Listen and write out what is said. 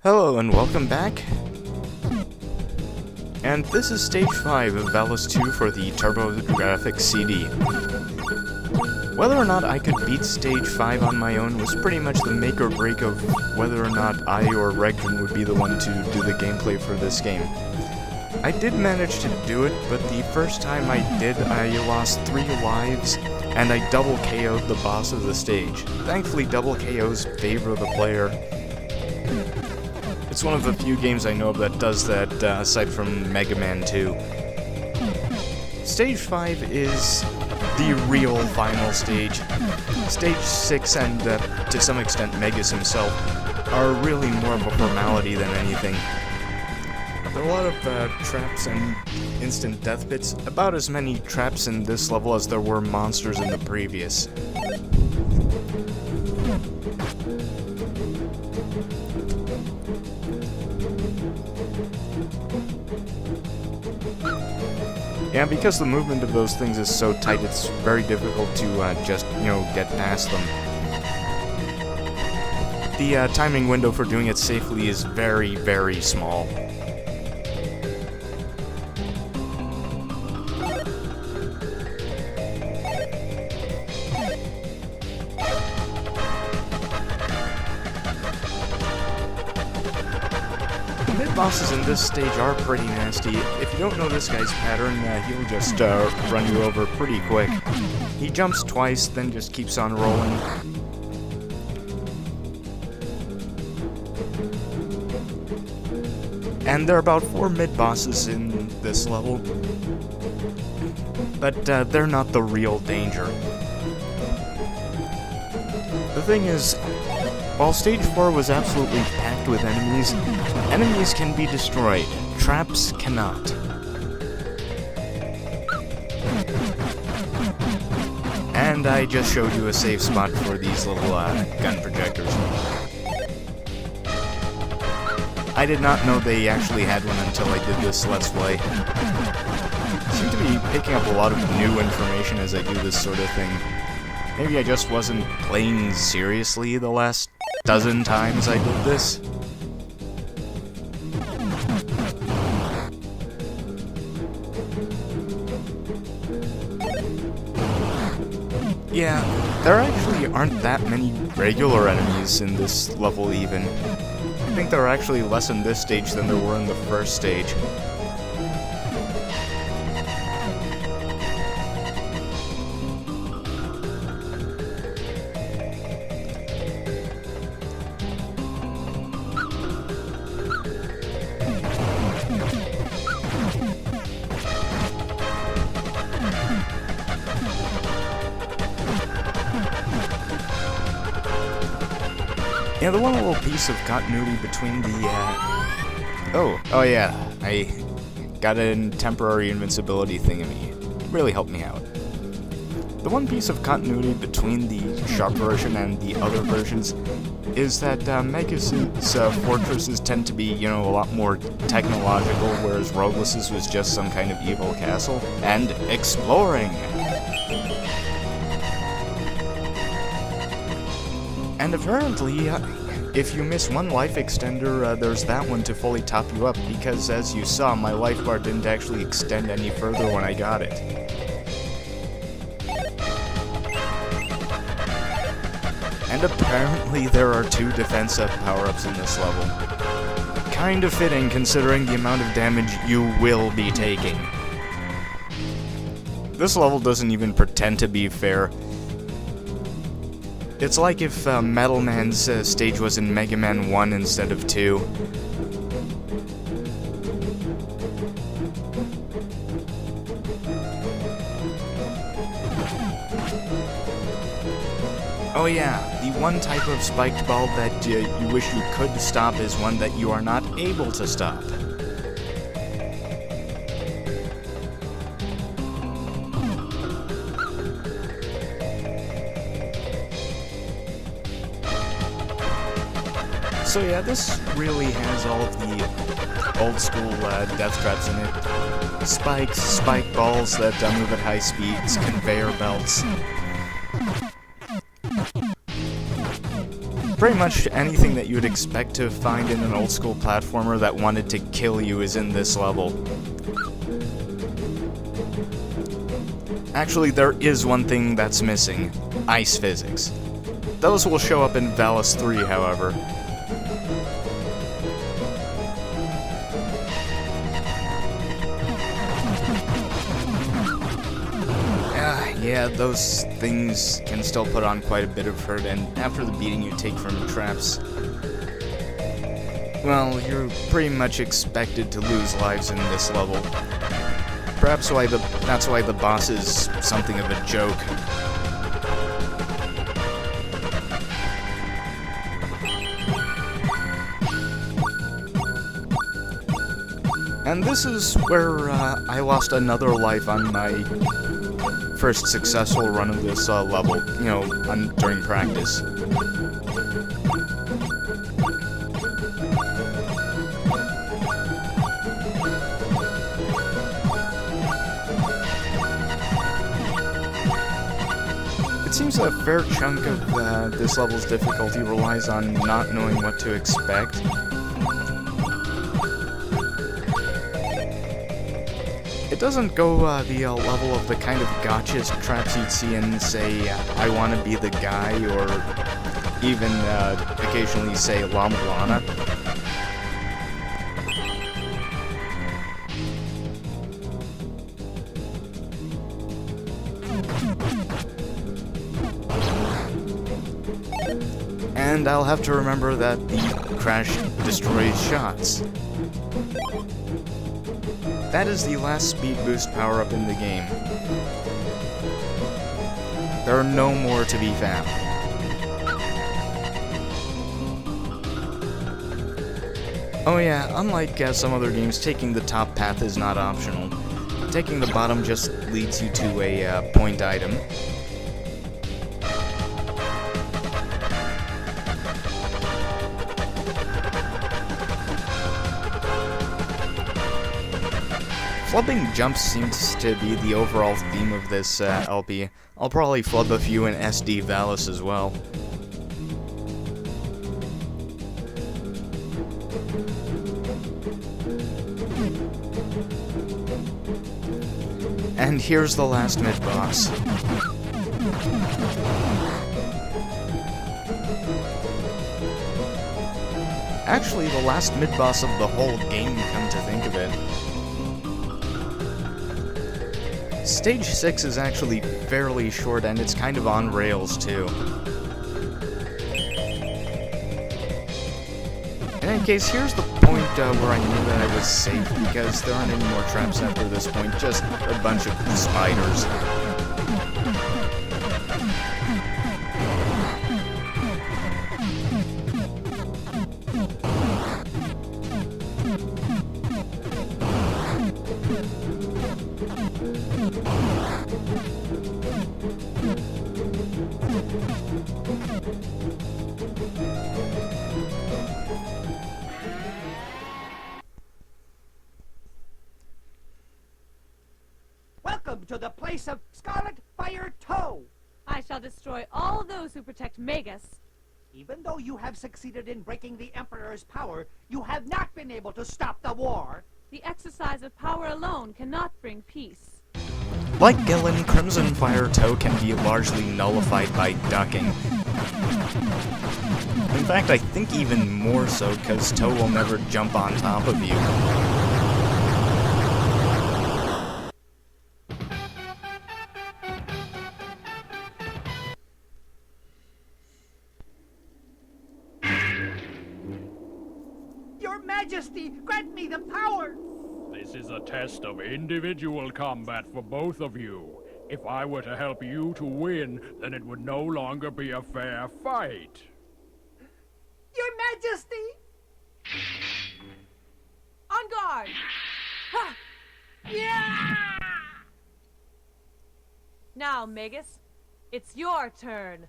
Hello and welcome back. And this is Stage 5 of Valis II for the TurboGrafx CD. Whether or not I could beat Stage 5 on my own was pretty much the make or break of whether or not I or Regvin would be the one to do the gameplay for this game. I did manage to do it, but the first time I did, I lost 3 lives, and I double KO'd the boss of the stage. Thankfully, double KOs favor the player. It's one of the few games I know of that does that, aside from Mega Man 2. Stage 5 is the real final stage. Stage 6 and, to some extent, Megas himself are really more of a formality than anything. There are a lot of traps and instant death bits, about as many traps in this level as there were monsters in the previous. Yeah, because the movement of those things is so tight, it's very difficult to just, get past them. The timing window for doing it safely is very, very small. Mid-bosses in this stage are pretty nasty. If you don't know this guy's pattern, he'll just run you over pretty quick. He jumps twice, then just keeps on rolling. And there are about 4 mid-bosses in this level, but they're not the real danger. The thing is, while Stage 4 was absolutely packed with enemies, enemies can be destroyed, traps cannot. And I just showed you a safe spot for these little gun projectors. I did not know they actually had one until I did this Let's Play. I seem to be picking up a lot of new information as I do this sort of thing. Maybe I just wasn't playing seriously the last dozen times I did this. Yeah, there actually aren't that many regular enemies in this level even. I think there are actually less in this stage than there were in the first stage. Yeah, the one little piece of continuity between the, Oh yeah, I got a temporary invincibility thingammy. Really helped me out. The one piece of continuity between the Sharp version and the other versions is that Megas' fortresses tend to be, a lot more technological, whereas Rogueless's was just some kind of evil castle. And exploring! And apparently, if you miss one life extender, there's that one to fully top you up, because as you saw, my life bar didn't actually extend any further when I got it. And apparently there are 2 defense up power-ups in this level. Kind of fitting, considering the amount of damage you will be taking. This level doesn't even pretend to be fair. It's like if Metal Man's stage was in Mega Man 1 instead of 2. Oh yeah, the one type of spiked ball that you wish you could stop is one that you are not able to stop. So yeah, this really has all of the old school death traps in it. Spikes, spike balls that move at high speeds, conveyor belts. Pretty much anything that you would expect to find in an old school platformer that wanted to kill you is in this level. Actually, there is one thing that's missing: ice physics. Those will show up in Valis 3, however. Yeah, those things can still put on quite a bit of hurt, and after the beating you take from traps, well, you're pretty much expected to lose lives in this level. Perhaps that's why the boss is something of a joke. And this is where I lost another life on my first successful run of this level, you know, during practice. It seems a fair chunk of this level's difficulty relies on not knowing what to expect. It doesn't go the level of the kind of gotcha traps you'd see in, say, I Wanna Be the Guy, or even occasionally, say, Llama Lana. And I'll have to remember that the crash destroys shots. That is the last speed boost power-up in the game. There are no more to be found. Oh yeah, unlike some other games, taking the top path is not optional. Taking the bottom just leads you to a point item. Flubbing jumps seems to be the overall theme of this LP. I'll probably flub a few in SD Valis as well. And here's the last mid-boss. Actually, the last mid-boss of the whole game, come to think of it. Stage 6 is actually fairly short, and it's kind of on rails, too. In any case, here's the point where I knew that I was safe, because there aren't any more traps after this point, just a bunch of spiders. Welcome to the place of Scarlet Fire Toe! I shall destroy all those who protect Magus. Even though you have succeeded in breaking the Emperor's power, you have not been able to stop the war! The exercise of power alone cannot bring peace. Like Gillen, Crimson Fire Toe can be largely nullified by ducking. In fact, I think even more so, because Toe will never jump on top of you. Your Majesty, grant me the power! This is a test of individual combat for both of you. If I were to help you to win, then it would no longer be a fair fight. Your Majesty! On guard! Ha! Yeah! Now, Magus, it's your turn.